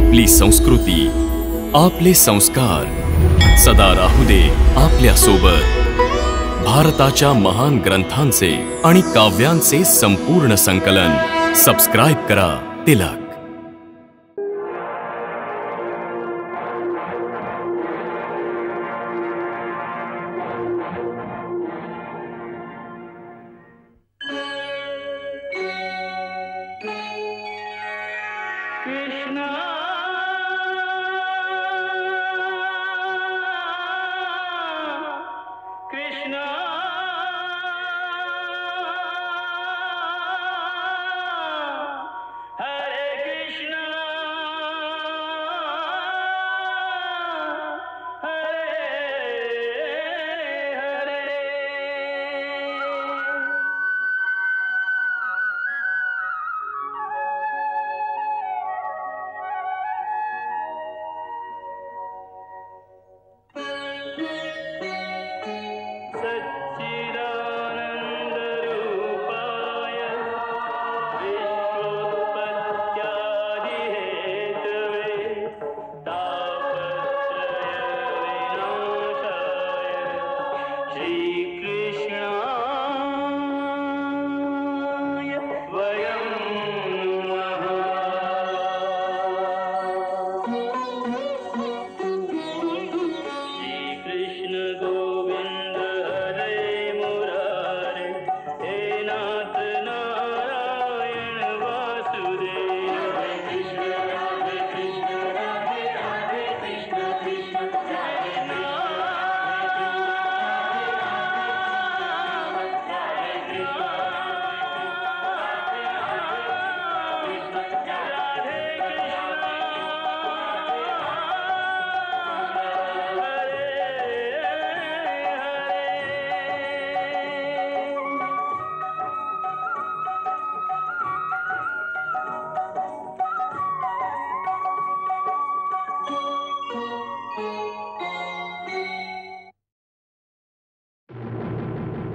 आपली संस्कृती, आपले संस्कार सदा राहू दे आपल्या सोबत। भारताच्या महान ग्रंथांचे आणि काव्यांचे संपूर्ण संकलन सबस्क्राइब करा तिलक।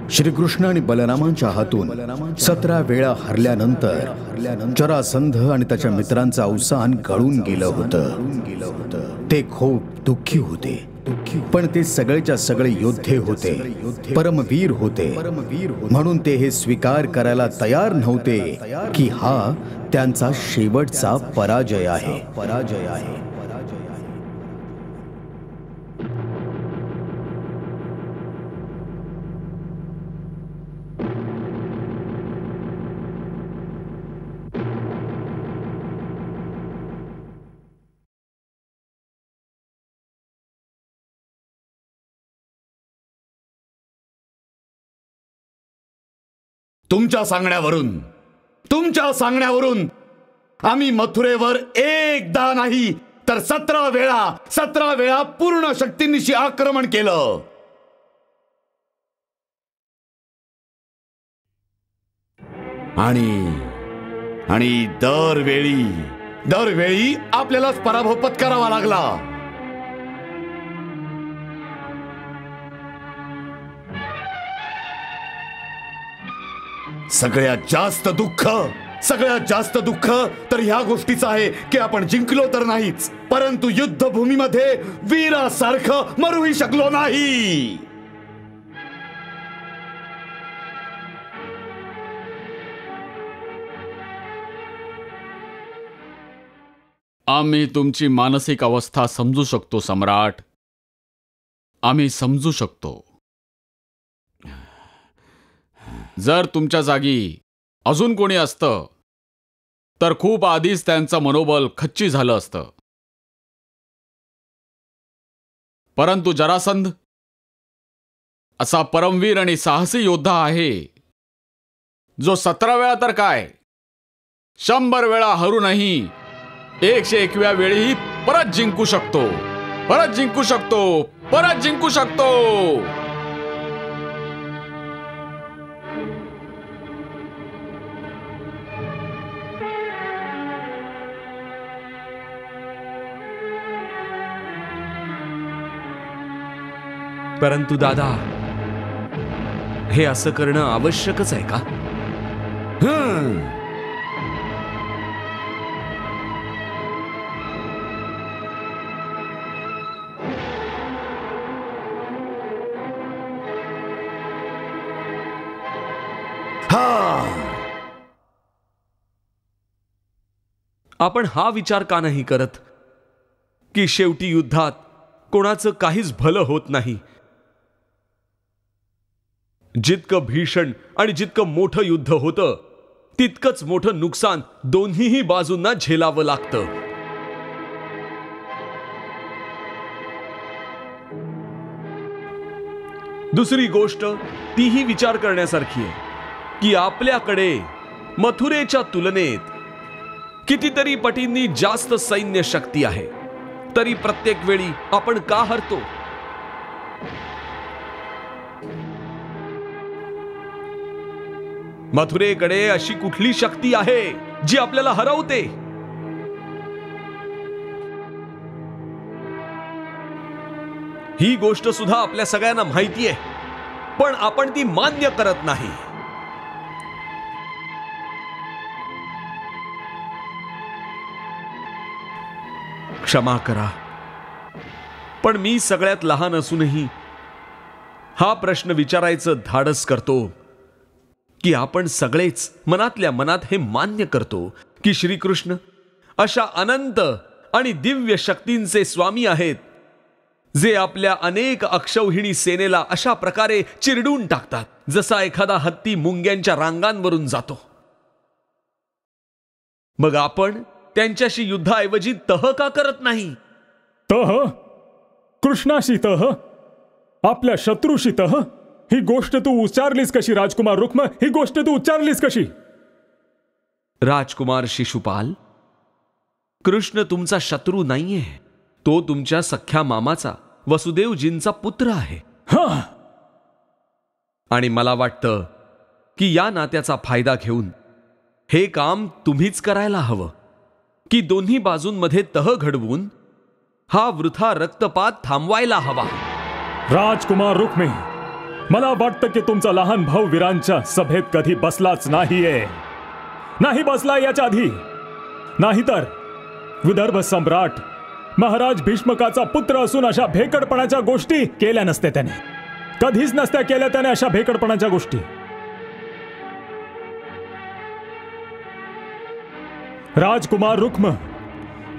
श्रीकृष्ण आणि बलरामांच्या हातून 17 वेळा हरल्यानंतर जरासंध आणि त्याच्या मित्रांचं अवसान गळून गेलं होतं। ते खूप दुःखी होते, पण ते सगळेच्या सगळे योद्धे होते, परमवीर होते। म्हणून ते हे स्वीकार करायला तयार नव्हते की हा त्यांचा शेवटचा पराजय आहे। तुमच्या सांगण्यावरून आम्ही मथुरेवर एकदा नाही तर 17 वेळा पूर्ण शक्तीनिशी आक्रमण केलं। आणि दरवेळी आपल्यालाच पराभव पत्करावा लागला। सगळ्यात जास्त दुःख तर ह्या गोष्टीचं आहे की आपण जिंकलो तर नाहीच, परंतु युद्धभूमीमध्ये वीरासारखं मरूही शकलो नाही। आम्ही तुमची मानसिक अवस्था समजू शकतो सम्राट, आम्ही समजू शकतो। जर तुमच्या जागी अजून कोणी असतं तर खूप आधीच त्यांचं मनोबल खच्ची झालं असतं, परंतु जरासंध असा परमवीर आणि साहसी योद्धा आहे जो 17 वेळा तर काय 100 वेळा हरूनही 101व्या वेळीही परत जिंकू शकतो। परंतु दादा, हे असं करणं आवश्यकच आहे का? आपण हा विचार का नाही करत की शेवटी युद्धात कोणाचं काहीच भलं होत नाही. जितकं भीषण आणि जितकं मोठं युद्ध होतं तितकंच मोठं नुकसान दोन्हीही बाजूंना झेलावं लागतं. दुसरी गोष्ट तीही विचार करण्यासारखी आहे की आपल्याकडे मथुरेच्या तुलनेत कितीतरी पटींनी जास्त सैन्य शक्ती आहे, तरी प्रत्येक वेळी आपण का हरतो? मथुरेकडे अशी कुठली शक्ती आहे जी आपल्याला हरवते? ही गोष्ट सुद्धा आपल्या सगळ्यांना माहिती आहे, पण आपण ती मान्य करत नाही. क्षमा करा, पण मी सगळ्यात लहान असूनही हा प्रश्न विचारायचं धाडस करतो की आपण सगळेच मनातल्या मनात हे मान्य करतो की श्रीकृष्ण अशा अनंत आणि दिव्य शक्तींचे स्वामी आहेत जे आपल्या अनेक अक्षौहिणी सेनेला अशा प्रकारे चिरडून टाकतात जसा एखादा हत्ती मुंग्यांच्या रांगांवरून जातो. मग आपण त्यांच्याशी युद्धाऐवजी तह का करत नाही? तह? कृष्णाशी तह? आपल्या शत्रूशी तह? ही गोष्ट तू उच्चारलीस कशी राजकुमार रुक्म? ही गोष्ट तू उच्चारलीस कशी? राजकुमार शिशुपाल, कृष्ण तुमचा शत्रू नाहीये. तो तुमच्या सख्या मामाचा वसुदेवजींचा पुत्र आहे. आणि मला वाटतं की या नात्याचा फायदा घेऊन हे काम तुम्हीच करायला हवं की दोन्ही बाजूंमध्ये तह घडवून हा वृथा रक्तपात थांबवायला हवा. राजकुमार रुक्मे, मला वाटतं की तुमचा लहान भाऊ वीरांच्या सभेत कधी बसलाच नाहीये. नाही बसला याच्या आधी. नाहीतर विदर्भ सम्राट महाराज भीष्मकाचा पुत्र असून अशा भेकडपणाच्या गोष्टी केल्या नसत्या त्याने. कधीच नसत्या केल्या त्याने अशा भेकडपणाच्या गोष्टी. राजकुमार रुक्म,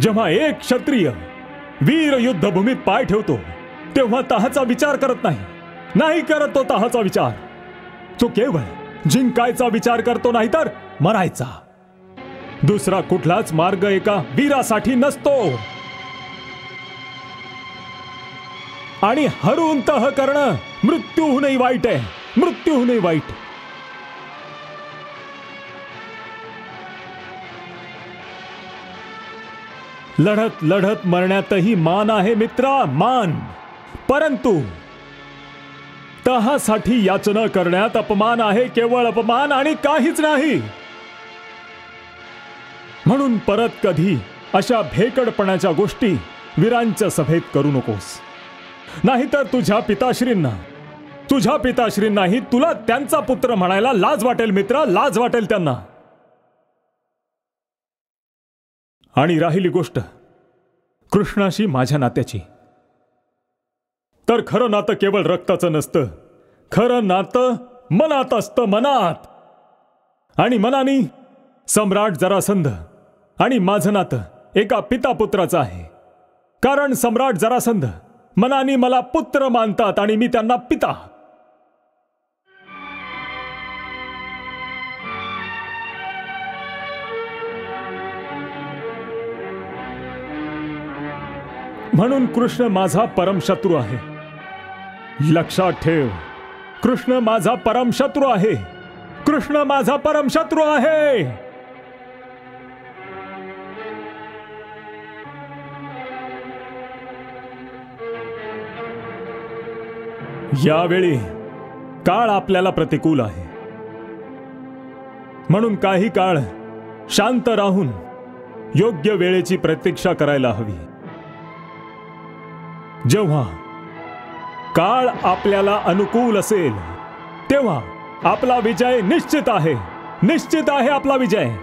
जेव्हा एक क्षत्रिय वीर युद्धभूमीत पाय ठेवतो तेव्हा तहाचा विचार करत नाही. नाही करत तो तहाचा विचार. तो केवळ जिंकायचा विचार करतो, नाही तर मरायचा. दुसरा कुठलाच मार्ग एका वीरासाठी नसतो. आणि हरून तह करणं मृत्यूहूनही वाईट आहे. मृत्यूहूनही वाईट. लढत लढत मरण्यातही मान आहे मित्रा, मान. परंतु तहासाठी याचना करण्यात अपमान आहे, केवळ अपमान आणि काहीच नाही. म्हणून परत कधी अशा भेकडपणाच्या गोष्टी वीरांच्या सभेत करू नकोस. नाहीतर तुझ्या पिताश्रींनाही तुला त्यांचा पुत्र म्हणायला लाज वाटेल मित्रा, लाज वाटेल त्यांना. आणि राहिली गोष्ट कृष्णाशी माझ्या नात्याची, तर खरं नातं केवळ रक्ताचं नसतं. खरं नातं मनात असतं, मनात. आणि मनानी सम्राट जरासंध आणि माझं नातं एका पिता पुत्राचं आहे. कारण सम्राट जरासंध मनानी मला पुत्र मानतात आणि मी त्यांना पिता. म्हणून कृष्ण माझा परमशत्रू आहे. लक्षात ठेव, कृष्ण माझा परमशत्रू आहे. कृष्ण माझा परमशत्रू आहे. यावेळी काळ आपल्याला प्रतिकूल आहे. म्हणून काही काळ शांत राहून योग्य वेळेची प्रतीक्षा करायला हवी. जेव्हा काळ आपल्याला अनुकूल असेल तेव्हा आपला विजय निश्चित आहे. निश्चित आहे आपला विजय.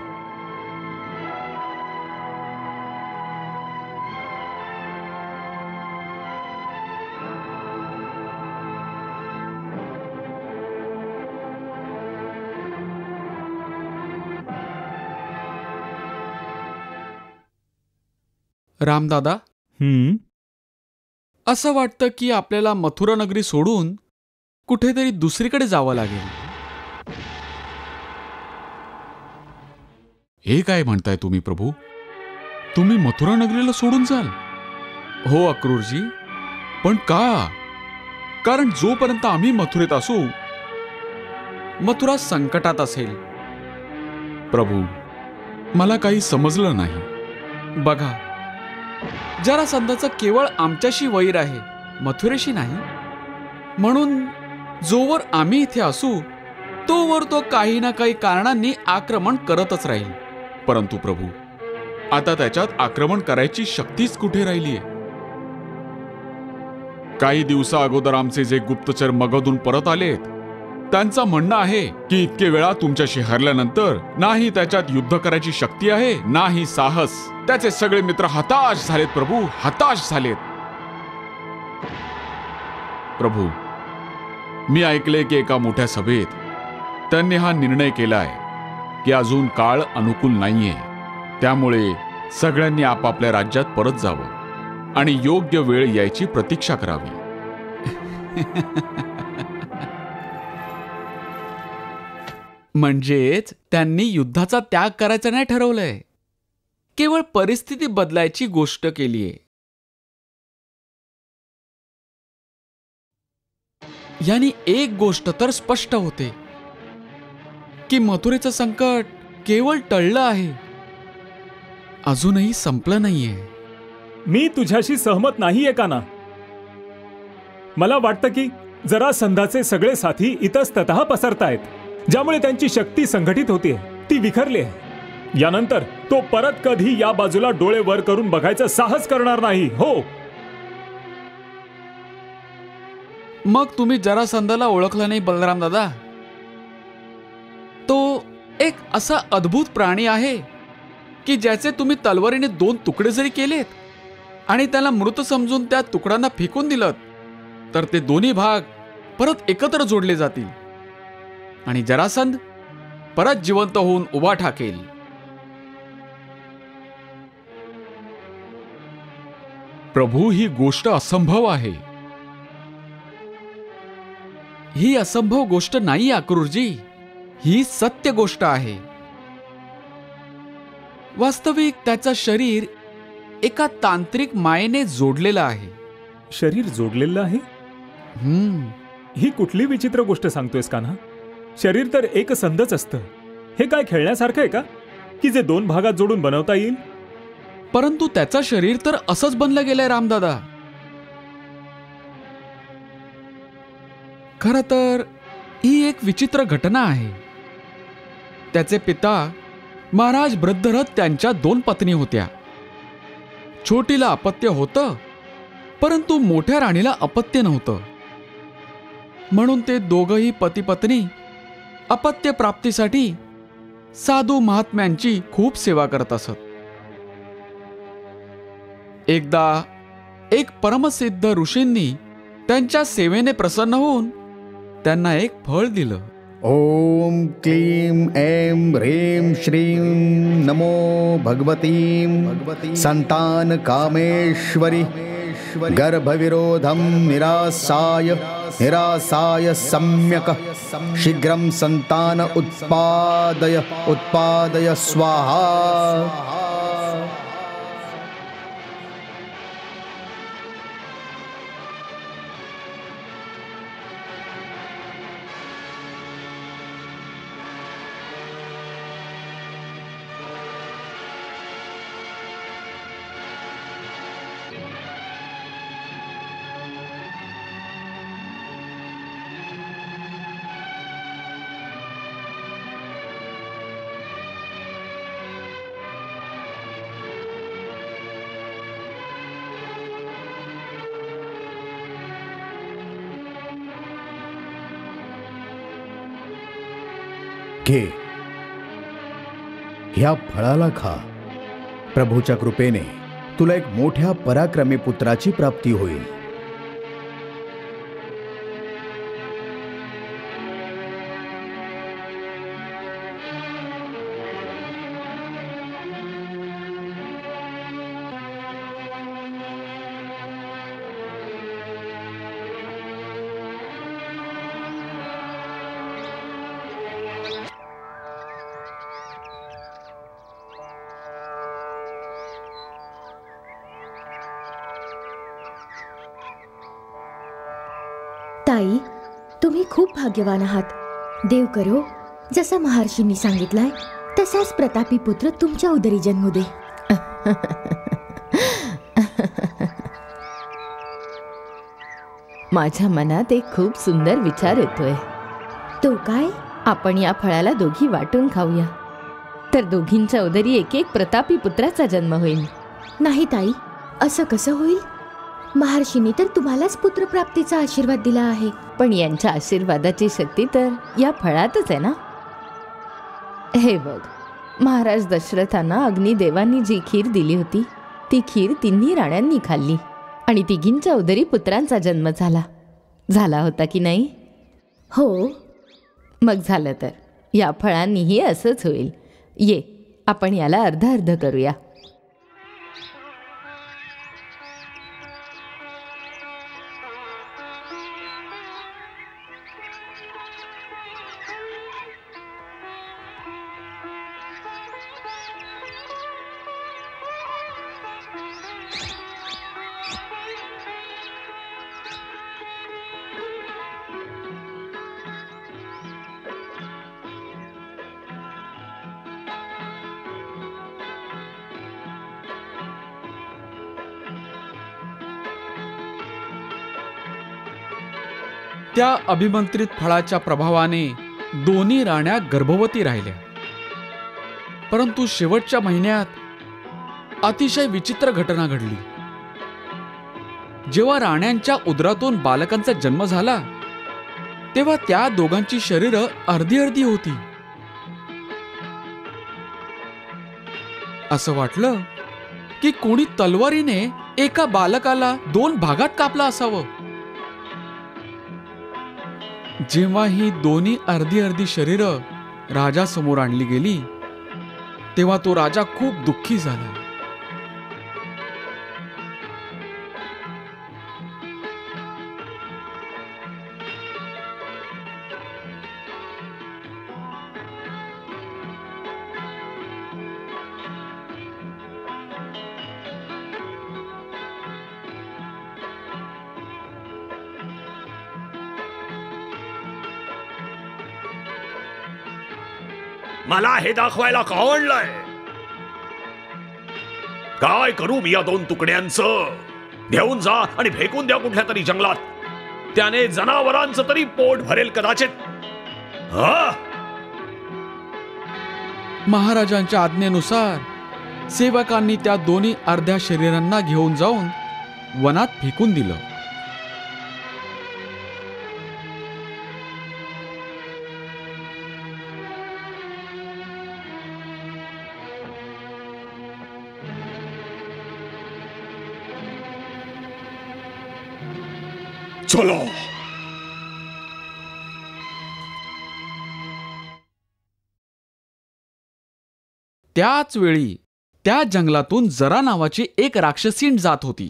रामदादा, असं वाटतं की आपल्याला मथुरा नगरी सोडून कुठेतरी दुसरीकडे जावं लागेल. हे काय म्हणताय तुम्ही प्रभू? तुम्ही मथुरा नगरीला सोडून जाल? हो अक्रूरजी, पण का? कारण जोपर्यंत आम्ही मथुरेत असू, मथुरा संकटात असेल. प्रभू, मला काही समजलं नाही. बघा, जरासंधाचं केवळ आमच्याशी वैर आहे, मथुरेशी नाही. म्हणून जोवर आम्ही इथे असू तोवर तो काही ना काही कारणांनी आक्रमण करतच राहील. परंतु प्रभू, आता त्याच्यात आक्रमण करायची शक्तीच कुठे राहिलीये? काही दिवसा अगोदर आमचे जे गुप्तचर मगधून परत आलेत, त्यांचं म्हणणं आहे की इतके वेळा तुमच्याशी हरल्यानंतर नाही त्याच्यात युद्ध करायची शक्ती आहे, नाही साहस. त्याचे सगळे मित्र हताश झालेत प्रभू, हताश झालेत. प्रभू, मी ऐकले की एका मोठ्या सभेत त्यांनी हा निर्णय केलाय की अजून काळ अनुकूल नाहीये. त्यामुळे सगळ्यांनी आपापल्या राज्यात परत जावं आणि योग्य वेळ यायची प्रतीक्षा करावी. म्हणजेच त्यांनी युद्धाचा त्याग करायचा नाही ठरवलंय, केवळ परिस्थिती बदलायची गोष्ट केलीये. यानी एक गोष्ट तर स्पष्ट होते की मथुरेचं संकट केवळ टळलं आहे, अजूनही संपलं नाहीये. मी तुझ्याशी सहमत नाहीये काना. मला वाटतं की जरासंधाचे सगळे साथी इतस्ततः पसरतायत, ज्यामुळे त्यांची शक्ती संघटित होतीये, ती विखरली आहे. यानंतर तो परत कधी या बाजूला डोळे वर करून बघायचं साहस करणार नाही. हो, मग तुम्ही जरासंधाला ओळखलं नाही बलराम दादा? तो एक असा अद्भुत प्राणी आहे की ज्याचे तुम्ही तलवारीने 2 तुकडे जरी केलेत आणि त्याला मृत समजून त्या तुकड्यांना फेकून दिलं तर ते दोन्ही भाग परत एकत्र जोडले जातील आणि जरासंध परत जिवंत होऊन उभा ठाकेल. प्रभू, ही गोष्ट असंभव आहे. ही असंभव गोष्ट नाही अक्रूरजी, ही सत्य गोष्ट आहे. वास्तविक त्याचं शरीर एका तांत्रिक मायेने जोडलेलं आहे. शरीर जोडलेलं आहे? ही कुठली विचित्र गोष्ट सांगतोयस कान्हा? शरीर तर एक संधच असतं. हे काय खेळण्यासारखं आहे का की जे 2 भागात जोडून बनवता येईल? परंतु त्याचं शरीर तर असंच बनलं गेलंय रामदादा. खरं तर ही एक विचित्र घटना आहे. त्याचे पिता महाराज बृद्धरथ त्यांच्या 2 पत्नी होत्या. छोटीला अपत्य होतं, परंतु मोठ्या राणीला अपत्य नव्हतं. म्हणून ते दोघंही पती पत्नी अपत्य प्राप्तीसाठी साधू महात्म्यांची खूप सेवा करत असत. एकदा एक परमसिद्ध ऋषींनी त्यांच्या सेवेने प्रसन्न होऊन त्यांना एक फळ दिलं. ओम क्लीं ऐं ह्रीं श्रीं नमो भगवतीं संतान कामेश्वरी गर्भविरोधं निरासाय सम्यक शीघ्रं संतान उत्पादय स्वाहा. घे, ह्या फळाला खा. प्रभूच्या कृपेने तुला एक मोठ्या पराक्रमी पुत्राची प्राप्ती होईल. ताई, तुम्ही खूप भाग्यवान आहात. देव करो जसा महर्षींनी सांगितलाय तसाच प्रतापी पुत्र तुमच्या उदरी जन्मू दे. माझ्या मनात एक खूप सुंदर विचार येतोय. तो काय? आपण या फळाला दोघी वाटून खाऊया, तर दोघींच्या उदरी एक एक प्रतापी पुत्राचा जन्म होईल. नाही ताई, असं कसं होईल? महर्षींनी तर तुम्हालाच पुत्रप्राप्तीचा आशीर्वाद दिला आहे. पण यांच्या आशीर्वादाची शक्ती तर या फळातच आहे ना. हे बघ, महाराज दशरथांना अग्निदेवांनी जी खीर दिली होती ती खीर तिन्ही राण्यांनी खाल्ली आणि तिघींच्या उदरी पुत्रांचा जन्म झाला होता की नाही? हो. मग झालं तर या फळांनीही असंच होईल. ये, आपण याला अर्ध अर्ध करूया. त्या अभिमंत्रित फळाच्या प्रभावाने दोन्ही राण्या गर्भवती राहिल्या. परंतु शेवटच्या महिन्यात अतिशय विचित्र घटना घडली. जेव्हा राण्यांच्या उदरातून बालकांचा जन्म झाला तेव्हा त्या दोघांची शरीरं अर्धी अर्धी होती. असं वाटलं की कोणी तलवारीने एका बालकाला 2 भागात कापलं असावं. जेव्हा ही दोन्ही अर्धी अर्धी शरीरं राजासमोर आणली गेली तेव्हा तो राजा खूप दुःखी झाला. मला हे दाखवायला का आवडलंय? काय करू मी या 2 तुकड्यांचं? घेऊन जा आणि फेकून द्या कुठल्या तरी जंगलात. त्याने जनावरांचं तरी पोट भरेल कदाचित. महाराजांच्या आज्ञेनुसार सेवकांनी त्या दोन्ही अर्ध्या शरीरांना घेऊन जाऊन वनात फेकून दिलं. चलो. त्याच वेळी त्या जंगलातून जरा नावाची एक राक्षसीण जात होती.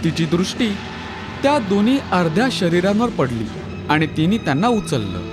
तिची दृष्टी त्या दोन्ही अर्ध्या शरीरांवर पडली आणि तिने त्यांना उचललं.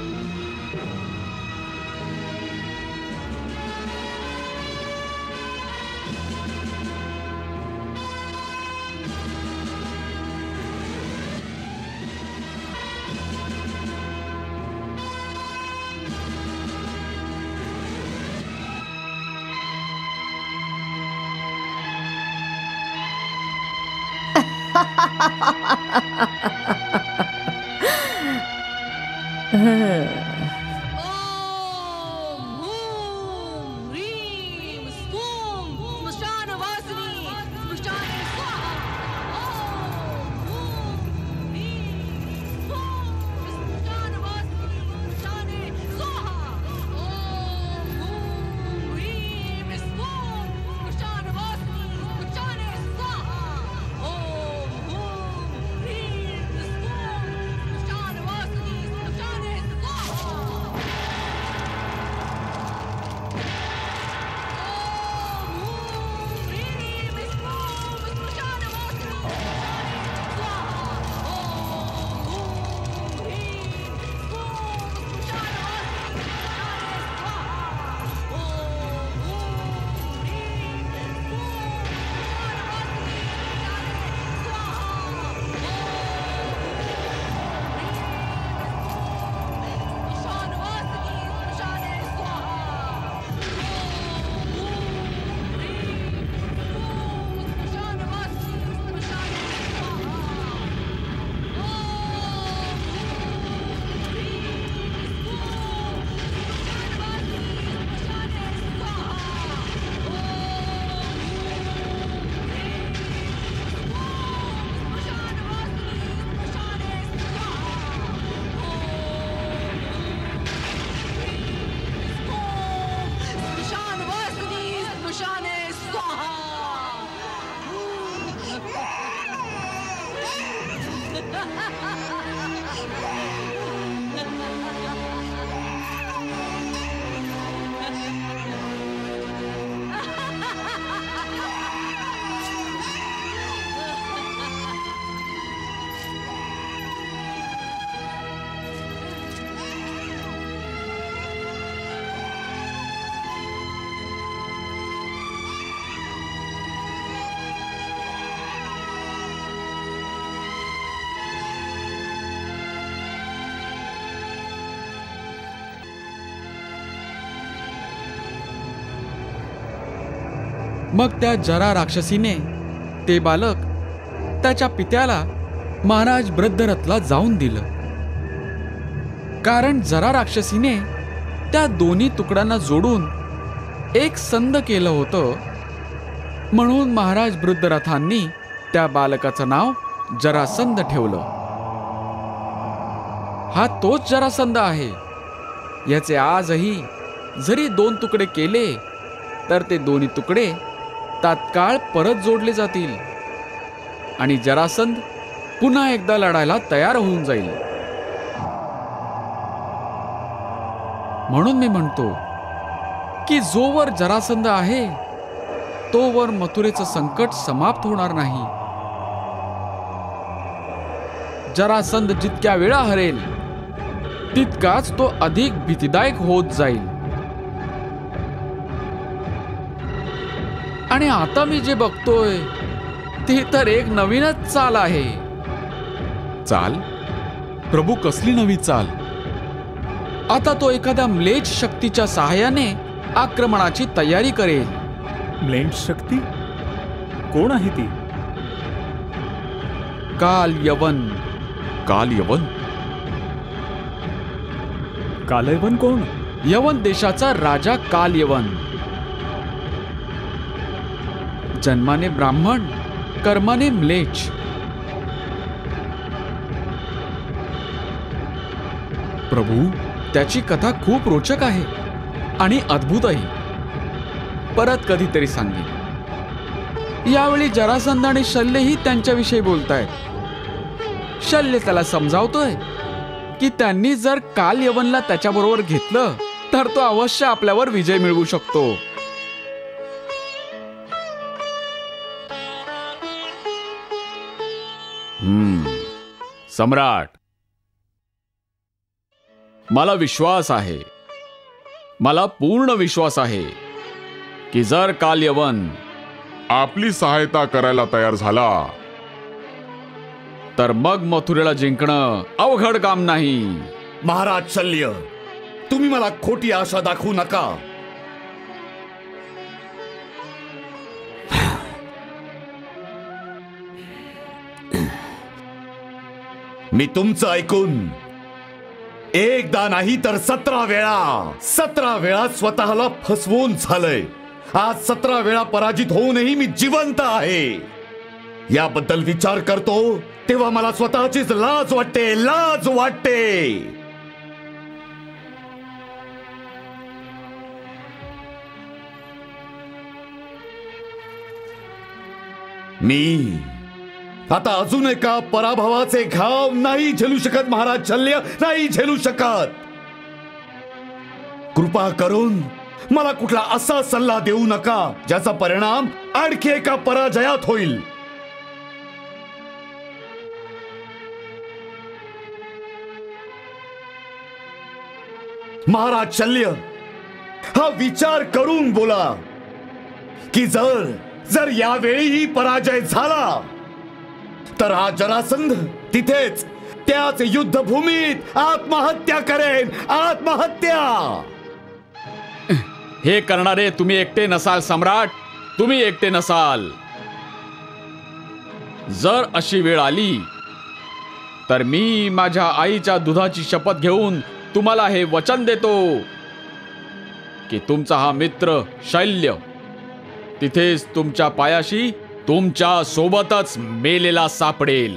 मग त्या जरा राक्षसीने ते बालक त्याच्या पित्याला महाराज ब्रद्धरथला जाऊन दिलं. कारण जरा राक्षसीने त्या दोन्ही तुकड्यांना जोडून एक संध केलं होतं, म्हणून महाराज ब्रद्धरथांनी त्या बालकाचं नाव जरासंध ठेवलं. हा तोच जरासंध आहे. याचे आजही जरी 2 तुकडे केले तर ते दोन्ही तुकडे तात्काळ परत जोडले जातील आणि जरासंध पुन्हा एकदा लढायला तयार होऊन जाईल. म्हणून मी म्हणतो की जोवर जरासंध आहे तोवर मथुरेचं संकट समाप्त होणार नाही. जरासंध जितक्या वेळा हरेल तितकाच तो अधिक भीतीदायक होत जाईल. आणि आता मी जे बघतोय ती तर एक नवीनच चाल आहे. चाल? प्रभू, कसली नवी चाल? आता तो एखाद्या म्लेच्छ शक्तीच्या सहाय्याने आक्रमणाची तयारी करेल. म्लेच्छ शक्ती कोण आहे ती? काल यवन. काल यवन? कालयवन कोण? यवन देशाचा राजा काल यवन. जन्माने ब्राह्मण, कर्माने म्लेच्छ. प्रभू, त्याची कथा खूप रोचक आहे आणि अद्भुतही. परत कधीतरी सांगेन. यावेळी जरासंध आणि शल्यही त्यांच्याविषयी बोलतायत. शल्य त्याला समजावतोय की त्यांनी जर काल यवनला त्याच्याबरोबर घेतलं तर तो अवश्य आपल्यावर विजय मिळवू शकतो. सम्राट, मला विश्वास आहे, मला पूर्ण विश्वास आहे की जर काल यवन आपली सहायता करायला तयार झाला तर मग मथुरेला जिंकणं अवघड काम नाही. महाराज शल्य, तुम्ही मला खोटी आशा दाखवू नका. मी तुमचं ऐकून एकदा नाही तर 17 वेळा स्वतःला फसवून झालंय. आज 17 वेळा पराजित होऊनही मी जिवंत आहे. याबद्दल विचार करतो तेव्हा मला स्वतःचीच लाज वाटते. मी आता अजून एका पराभवाचे घाव नाही झेलू शकत. महाराज शल्य, नाही झेलू शकत. कृपा करून मला कुठला असा सल्ला देऊ नका ज्याचा परिणाम आणखी एका पराजयात होईल. महाराज शल्य, हा विचार करून बोला की जर यावेळीही पराजय झाला तर हा जरासंध तिथेच त्याच युद्धभूमीत आत्महत्या करेन. आत्महत्या. हे करणारे तुम्ही एकटे नसाल सम्राट, तुम्ही एकटे नसाल. जर अशी वेळ आली तर मी माझ्या आईच्या दुधाची शपथ घेऊन तुम्हाला हे वचन देतो की तुमचा हा मित्र शल्य तिथेच तुमच्या पायाशी तुमच्या सोबतच मेलेला सापडेल.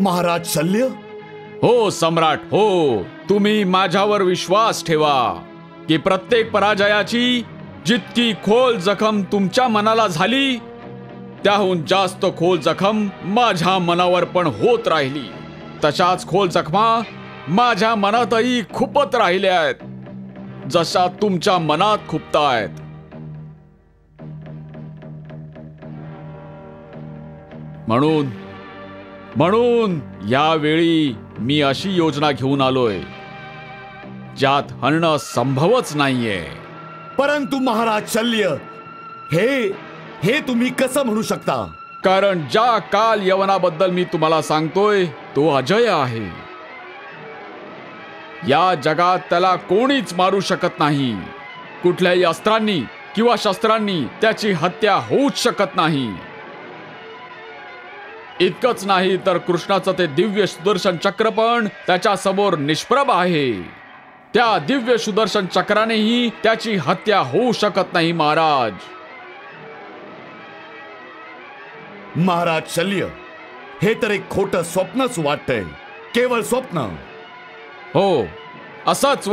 महाराज शल्य? हो सम्राट, हो. तुम्ही माझ्यावर विश्वास ठेवा की प्रत्येक पराजयाची जितकी खोल जखम तुमच्या मनाला झाली त्याहून जास्त खोल जखम माझ्या मनावर पण होत राहिली. तशाच खोल जखमा माझ्या मनातही खुपत राहिल्या आहेत, जशा तुमच्या मनात खुपतायत. म्हणून यावेळी मी अशी योजना घेऊन आलोय ज्यात हरणं संभवच नाहीये. परंतु महाराज शल्य, हे तुम्ही कसं म्हणू शकता? कारण ज्या काल यवनाबद्दल मी तुम्हाला सांगतोय तो अजय आहे. या जगात त्याला कोणीच मारू शकत नाही. कुठल्याही अस्त्रांनी किंवा शस्त्रांनी त्याची हत्या होऊच शकत नाही. इतकंच नाही तर कृष्णाचं ते दिव्य सुदर्शन चक्र पण त्याच्या समोर निष्प्रभ आहे. त्या दिव्य सुदर्शन चक्रानेही त्याची हत्या होऊ शकत नाही महाराज. महाराज शल्य, हे तर एक खोटं स्वप्नच वाटतंय. केवळ स्वप्न. हो, असंच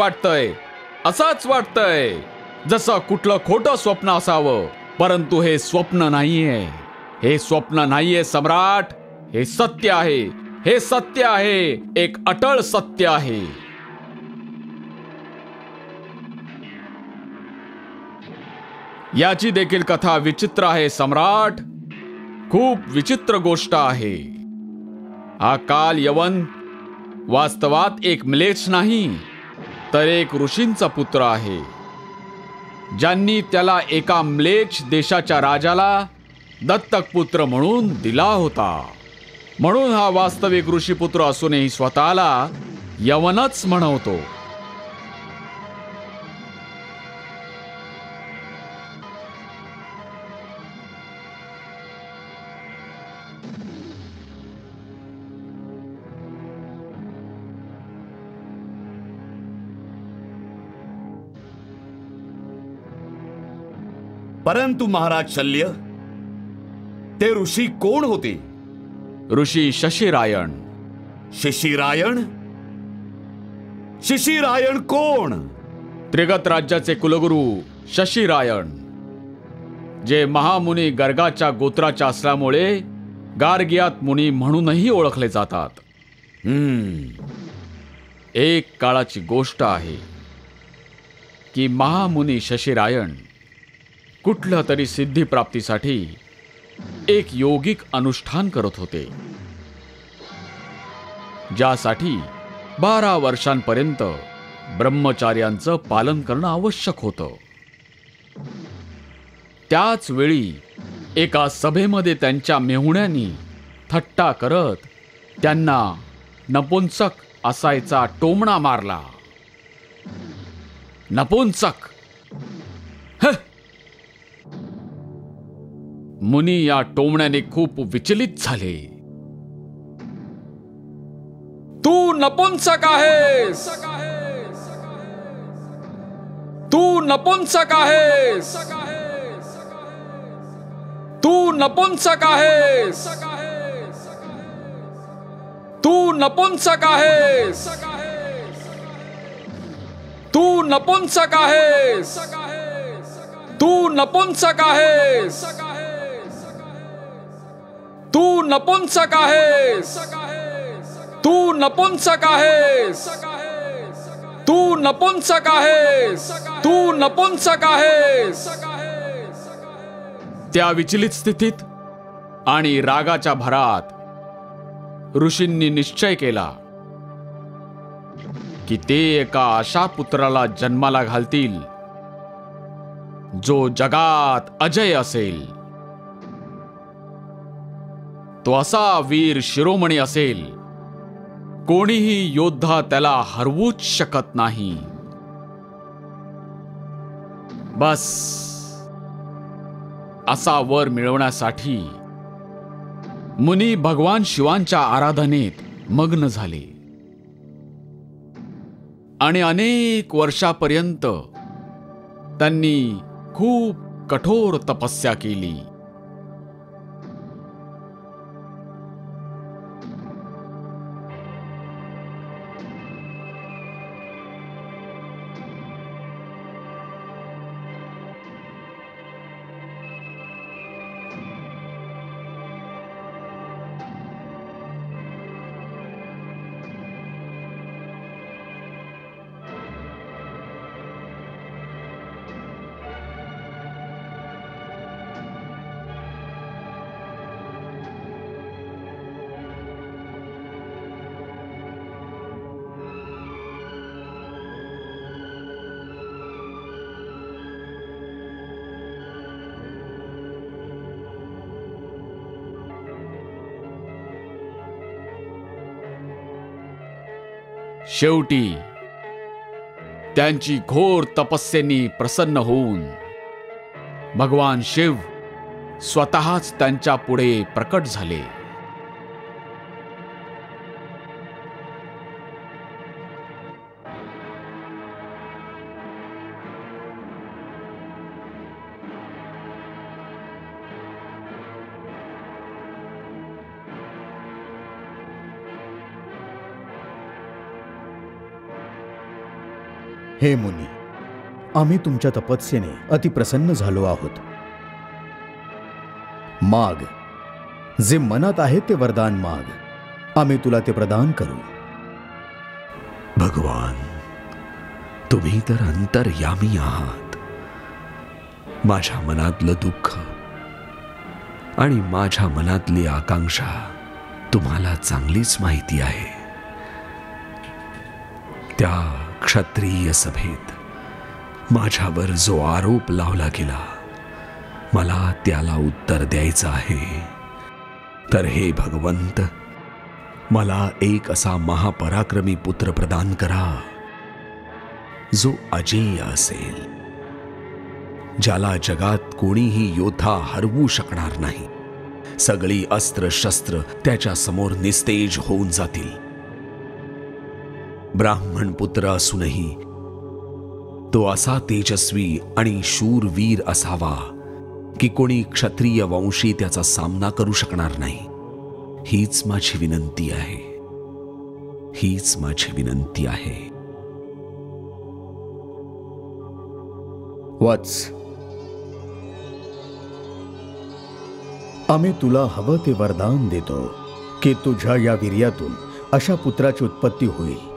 वाटतंय जसं कुठलं खोटं स्वप्न असावं. परंतु हे स्वप्न नाहीये सम्राट. हे सत्य आहे. एक अटळ सत्य आहे. याची देखील कथा विचित्र आहे सम्राट. खूप विचित्र गोष्ट आहे. हा काल यवन वास्तवात एक म्लेच्छ नाही तर एक ऋषींचा पुत्र आहे, ज्यांनी त्याला एका म्लेच्छ देशाच्या राजाला दत्तक पुत्र म्हणून दिला होता. म्हणून हा वास्तविक ऋषीपुत्र असूनही स्वतःला यवनच म्हणवतो. परंतु महाराज शल्य, ते ऋषी कोण होते? ऋषी शशिरायण. शिशिरायण कोण? त्रिगत राज्याचे कुलगुरू शशिरायण, जे महामुनी गर्गाच्या गोत्राच्या असल्यामुळे गार्गियात मुनी म्हणूनही ओळखले जातात. एक काळाची गोष्ट आहे की महामुनी शशिरायण कुठल्या तरी सिद्धिप्राप्तीसाठी एक योगिक अनुष्ठान करत होते, ज्यासाठी 12 वर्षांपर्यंत ब्रह्मचार्यांचं पालन करणं आवश्यक होतं. त्याच वेळी एका सभेमध्ये त्यांच्या मेहुण्यांनी थट्टा करत त्यांना नपुंसक असायचा टोमणा मारला. नपुंसक! मुनी या टोमण्याने खूप विचलित झाले. तू नपुंसक आहेस! तू नपुंसक आहेस! तू नपुंसक आहेस! तू नपुंसक आहेस! तू नपुंसक आहेस! तू नपुंसक आहेस! तू नपुंसक आहेस! तू नपुंसक आहेस! तू नपुंसक आहेस! तू नपुंसक आहेस! त्या विचलित स्थितीत आणि रागाच्या भरात ऋषींनी निश्चय केला की ते एका अशा पुत्राला जन्माला घालतील जो जगात अजय असेल. तो असा वीर शिरोमणी असेल, कोणीही योद्धा त्याला हरवूच शकत नाही. बस असा वर मिळवण्यासाठी मुनी भगवान शिवांच्या आराधनेत मग्न झाले आणि अनेक वर्षापर्यंत त्यांनी खूप कठोर तपस्या केली. शेवटी त्यांची घोर तपस्येनी प्रसन्न होऊन भगवान शिव स्वतःच त्यांच्या पुढे प्रकट झाले. हे मुनी, आम्ही तुमच्या तपस्येने अतिप्रसन्न झालो आहोत. माग, जे मनात आहे ते वरदान माग, आम्ही तुला ते प्रदान करू. भगवान, तुम्ही तर अंतर्यामी आहात. माझ्या मनातलं दुःख आणि माझ्या मनातली आकांक्षा तुम्हाला चांगलीच माहिती आहे. त्या क्षत्रिय सभेत माझ्यावर जो आरोप लावला गेला, मला त्याला उत्तर द्यायचं आहे. तर हे भगवंत, मला एक असा महापराक्रमी पुत्र प्रदान करा जो अजेय असेल, ज्याला जगात कोणीही योद्धा हरवू शकणार नाही. सगळी अस्त्र शस्त्र त्याच्या समोर निस्तेज होऊन जातील. ब्राह्मण पुत्र असूनही तो असा तेजस्वी आणि शूरवीर असावा की कोणी क्षत्रिय वंशी त्याचा सामना करू शकणार नाही. हीच माझी विनंती आहे. हीच माझी विनंती आहे. वत्स, आम्ही तुला हवं ते वरदान देतो की तुझ्या या वीर्यातून अशा पुत्राची उत्पत्ती होईल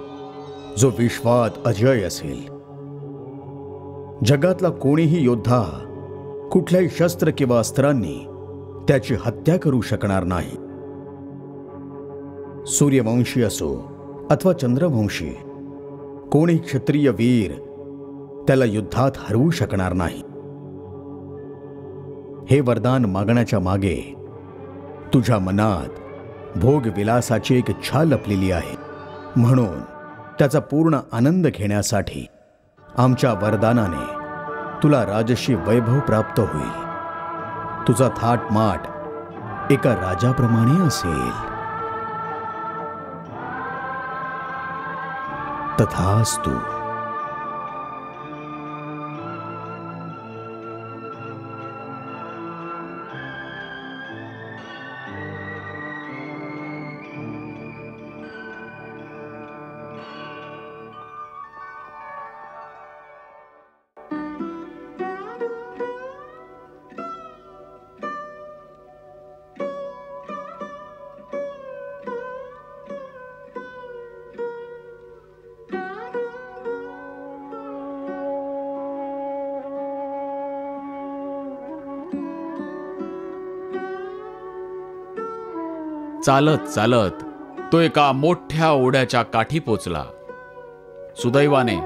जो विश्वात अजय असेल. जगातला कोणीही योद्धा कुठल्याही शस्त्र किंवा अस्त्रांनी त्याची हत्या करू शकणार नाही. सूर्यवंशी असो अथवा चंद्रवंशी, कोणी क्षत्रिय वीर त्याला युद्धात हरवू शकणार नाही. हे वरदान मागण्याच्या मागे तुझ्या मनात भोग विलासाची एक इच्छा लपलेली आहे. म्हणून त्याचा पूर्ण आनंद घेण्यासाठी आमच्या वरदानाने तुला राजशी वैभव प्राप्त होईल. तुझा थाटमाट एका राजाप्रमाणे असेल. तथास्तु. चालत चालत तो एका मोठ्या ओढ्याच्या काठी पोचला. सुदैवाने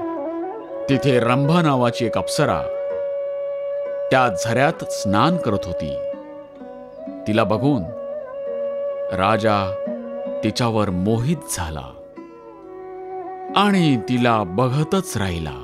तिथे रंभा नावाची एक अप्सरा त्या झऱ्यात स्नान करत होती. तिला बघून राजा तिच्यावर मोहित झाला आणि तिला बघतच राहिला.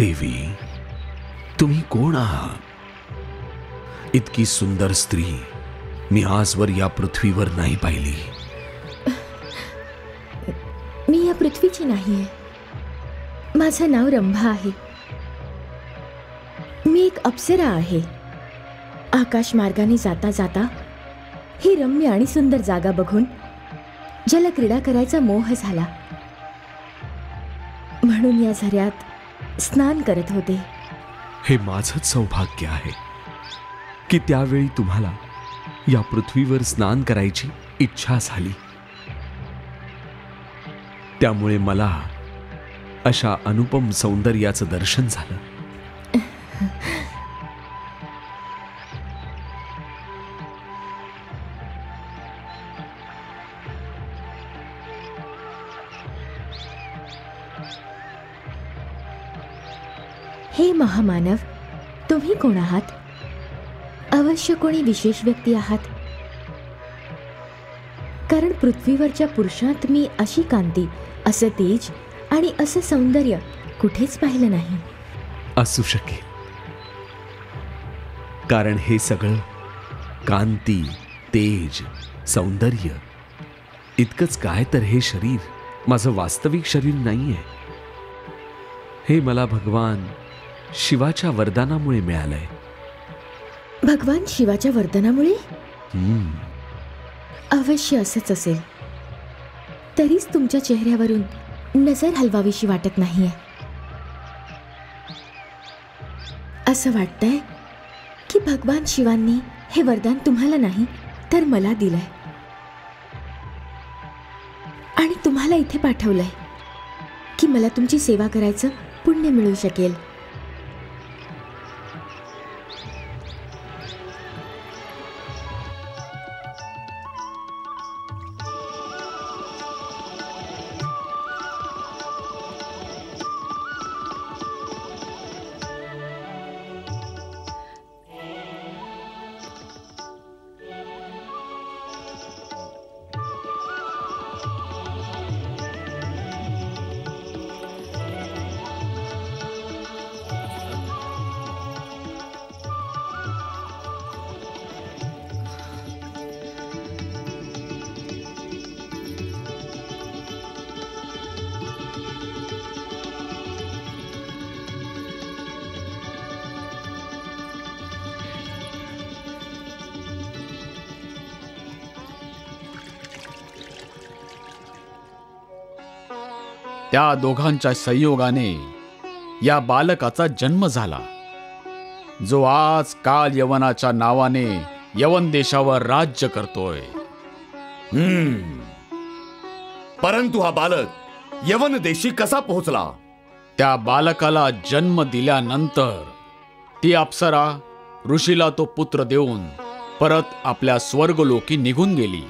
देवी, तुम्ही कोण आहात? इतकी सुंदर स्त्री मी आजवर या पृथ्वीवर नाही पाहिली. मी या पृथ्वीची नाहीये. माझं नाव रंभा आहे. मी एक अप्सरा आहे. आकाश मार्गाने जाता जाता ही रम्य आणि सुंदर जागा बघून जलक्रीडा करायचा मोह झाला, म्हणून या झऱ्यात स्नान करत होते. हे माझंच सौभाग्य आहे की त्यावेळी तुम्हाला या पृथ्वीवर स्नान करायची इच्छा झाली. त्यामुळे मला अशा अनुपम सौंदर्याचं दर्शन झालं. हे महामानव, तुम्ही कोण आहात? अवश्य कोणी विशेष व्यक्ती आहात, कारण पृथ्वीवरच्या पुरुषात मी अशी कांती, असं तेज आणि असं सौंदर्य कुठेच पाहिलं नाही. असू शकेल, कारण हे सगळं कांती, तेज, सौंदर्य इतकंच काय तर हे शरीर माझं वास्तविक शरीर नाहीये. हे मला भगवान शिवाच्या वरदानामुळे मिळालंय. भगवान शिवाच्या वरदानामुळे? अवश्य असंच असेल. तरीच तुमच्या चेहऱ्यावरून नजर हलवावीशी वाटत नाहीये. असं वाटतंय की भगवान शिवांनी हे वरदान तुम्हाला नाही तर मला दिलंय आणि तुम्हाला इथे पाठवलंय की मला तुमची सेवा करायचं पुण्य मिळू शकेल. त्या दोघांच्या संयोगाने या बालकाचा जन्म झाला, जो आज काल यवनाच्या नावाने यवन देशावर राज्य करतोय. परंतु हा बालक यवन देशी कसा पोहोचला? त्या बालकाला जन्म दिल्यानंतर ती अप्सरा ऋषीला तो पुत्र देऊन परत आपल्या स्वर्गलोकी निघून गेली.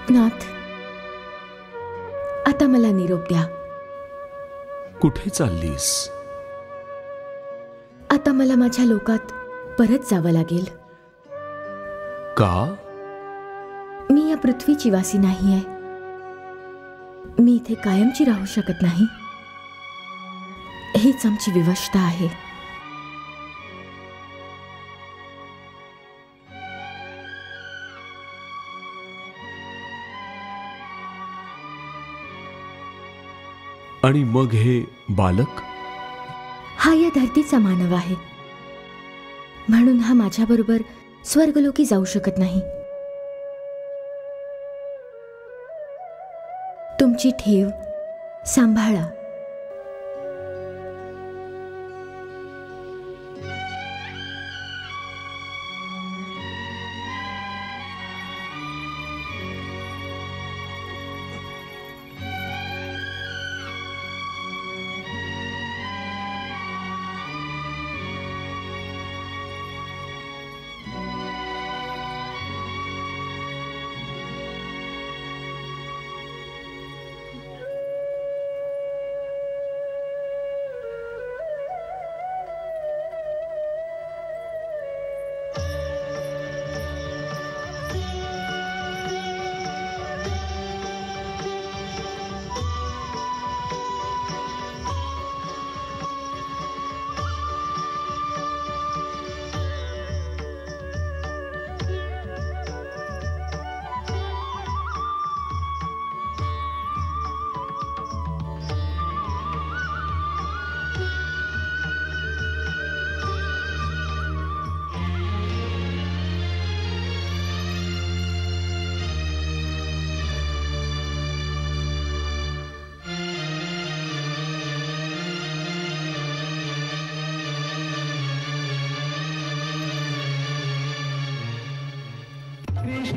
नाथ, आता मला निरोप द्या. कुठे चाललीस? आता मला माझ्या लोकात परत जावं लागेल. का? मी या पृथ्वीची वासी नाहीये. मी इथे कायमची राहू शकत नाही. हीच आमची विवशता आहे. आणि मग हे बालक? हा या धरतीचा मानव आहे, म्हणून हा माझ्याबरोबर स्वर्गलोकी जाऊ शकत नाही. तुमची ठेव सांभाळा.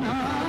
आहे